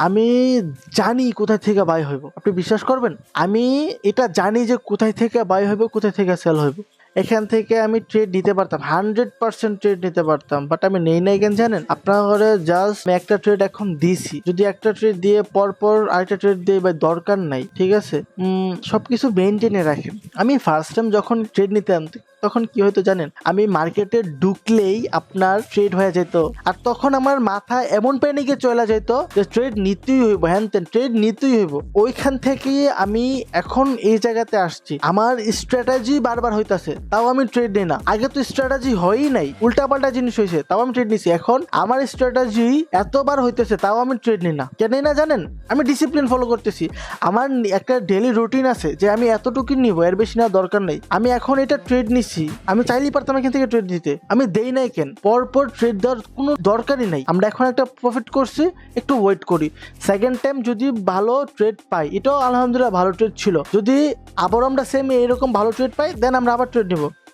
আমি জানি কোথায় থেকে বাই হইব, আপনি বিশ্বাস করবেন? আমি এটা জানি যে কোথায় থেকে বাই হইব, কোথায় থেকে সেল হইব। এখান থেকে আমি ট্রেড নিতে পারতাম, 100% ট্রেড নিতে পারতাম, বাট আমি নেই নাই কেন জানেন? আপনার ঘরে জাস্ট একটা ট্রেড এখন দিছি, যদি একটা ট্রেড দিয়ে পর আরেকটা ট্রেড দিয়ে ভাই দরকার নাই, ঠিক আছে? সবকিছু মেনটেনে রাখেন। আমি ফার্স্ট টাইম যখন ট্রেড নিতাম তখন কি হতো জানেন? আমি মার্কেটে ঢুকলেই আপনার ট্রেড হয়ে যেত, আর তখন আমার মাথা এমন প্যানিকে চলে যেত যে ট্রেড নিতেই হইব, হ্যান তেন ট্রেড নিতেই হইব। ওইখান থেকে আমি এখন এই জায়গাতে আসছি, আমার স্ট্র্যাটেজি বারবার হইতাছে, তাও আমি ট্রেড নিই না। আগে তো স্ট্র্যাটেজি হয়ই নাই, উল্টাপাল্টা জিনিস হয়েছে, তাও আমি ট্রেড নিছি। এখন আমার স্ট্র্যাটেজি এতবার হইতেছে, তাও আমি ট্রেড নিই না। কেন না জানেন? আমি ডিসিপ্লিন ফলো করতেছি। আমার একটা ডেইলি রুটিন আছে যে আমি এতটুকু নিব, এর বেশি নেওয়ার দরকার নেই। আমি এখন এটা ট্রেড নিছি, আমি চাইলেই পারতাম এখান থেকে ট্রেড দিতে, আমি দেই নাই কেন? পরপর ট্রেড দেওয়ার কোনো দরকারই নাই। আমরা এখন একটা প্রফিট করছি, একটু ওয়েট করি, সেকেন্ড টাইম যদি ভালো ট্রেড পাই, এটাও আলহামদুলিল্লাহ ভালো ট্রেড ছিল, যদি আবার আমরা সেম এরকম ভালো ট্রেড পাই দেন আমরা আবার ট্রেড নিব।